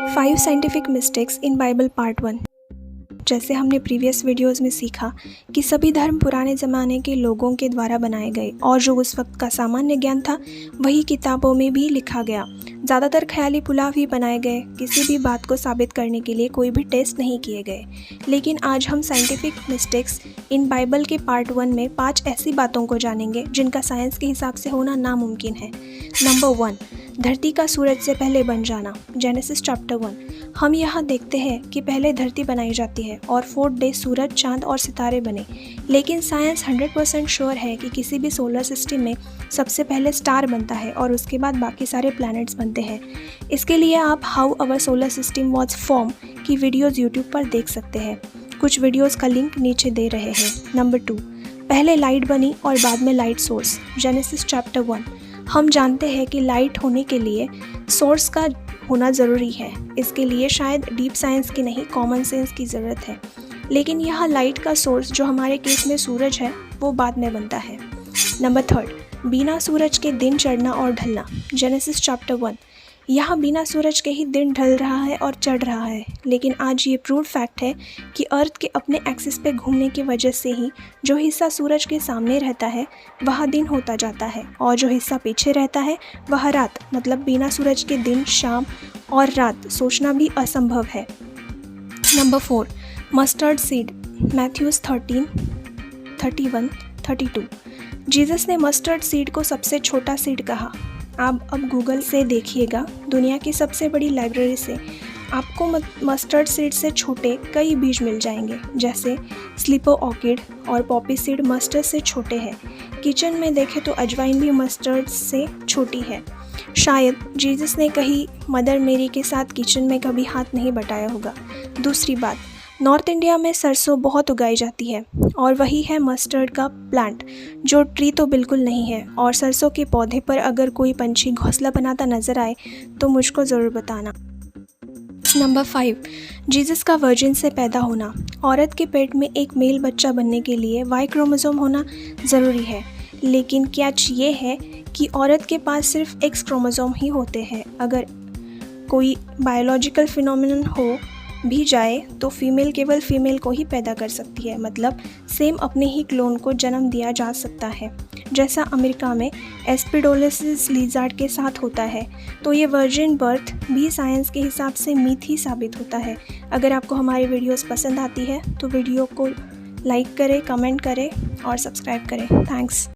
5 scientific mistakes in Bible part 1। जैसे हमने previous videos में सीखा कि सभी धर्म पुराने ज़माने के लोगों के द्वारा बनाए गए और जो उस वक्त का सामान्य ज्ञान था वही किताबों में भी लिखा गया। ज़्यादातर ख्याली पुलाव ही बनाए गए, किसी भी बात को साबित करने के लिए कोई भी टेस्ट नहीं किए गए। लेकिन आज हम साइंटिफिक मिस्टेक्स इन बाइबल के पार्ट 1 में 5 ऐसी बातों को जानेंगे जिनका साइंस के हिसाब से होना नामुमकिन है। नंबर 1, धरती का सूरज से पहले बन जाना। Genesis chapter 1। हम यहाँ देखते हैं कि पहले धरती बनाई जाती है और 4 डे सूरज, चांद और सितारे बने। लेकिन साइंस 100% श्योर है कि किसी भी सोलर सिस्टम में सबसे पहले स्टार बनता है और उसके बाद बाकी सारे प्लैनेट्स बनते हैं। इसके लिए आप how our solar system was form की वीडियोज़ यूट्यूब पर देख सकते हैं। कुछ वीडियोज़ का लिंक नीचे दे रहे हैं। नंबर 2, पहले लाइट बनी और बाद में लाइट सोर्स। Genesis chapter 1। हम जानते हैं कि लाइट होने के लिए सोर्स का होना ज़रूरी है। इसके लिए शायद डीप साइंस की नहीं, कॉमन सेंस की ज़रूरत है। लेकिन यहाँ लाइट का सोर्स, जो हमारे केस में सूरज है, वो बाद में बनता है। नंबर 3, बिना सूरज के दिन चढ़ना और ढलना। Genesis chapter 1। यहाँ बिना सूरज के ही दिन ढल रहा है और चढ़ रहा है। लेकिन आज ये प्रूव फैक्ट है कि अर्थ के अपने एक्सिस पे घूमने की वजह से ही जो हिस्सा सूरज के सामने रहता है वह दिन होता जाता है और जो हिस्सा पीछे रहता है वह रात। मतलब बिना सूरज के दिन, शाम और रात सोचना भी असंभव है। Number 4, mustard seed. Matthew's 13, 31, 32। Jesus ने मस्टर्ड सीड को सबसे छोटा सीड कहा। आप अब गूगल से देखिएगा, दुनिया की सबसे बड़ी लाइब्रेरी से आपको मस्टर्ड सीड से छोटे कई बीज मिल जाएंगे, जैसे स्लीपो ऑर्किड और पॉपी सीड मस्टर्ड से छोटे हैं। किचन में देखें तो अजवाइन भी मस्टर्ड से छोटी है। शायद जीसस ने कही मदर मेरी के साथ किचन में कभी हाथ नहीं बटाया होगा। दूसरी बात, नॉर्थ इंडिया में सरसों बहुत उगाई जाती है और वही है मस्टर्ड का प्लांट, जो ट्री तो बिल्कुल नहीं है। और सरसों के पौधे पर अगर कोई पंछी घोंसला बनाता नज़र आए तो मुझको ज़रूर बताना। नंबर 5, जीसस का वर्जिन से पैदा होना। औरत के पेट में एक मेल बच्चा बनने के लिए वाई क्रोमोसोम होना ज़रूरी है। लेकिन कैच ये है कि औरत के पास सिर्फ एक्स क्रोमोसोम ही होते हैं। अगर कोई बायोलॉजिकल फिनोमिनन हो भी जाए तो फीमेल केवल फीमेल को ही पैदा कर सकती है। मतलब सेम अपने ही क्लोन को जन्म दिया जा सकता है, जैसा अमेरिका में एस्पिडोलिसिस लिजार्ड के साथ होता है। तो ये वर्जिन बर्थ भी साइंस के हिसाब से मिथ ही साबित होता है। अगर आपको हमारी वीडियोस पसंद आती है तो वीडियो को लाइक करें, कमेंट करें और सब्सक्राइब करें। थैंक्स।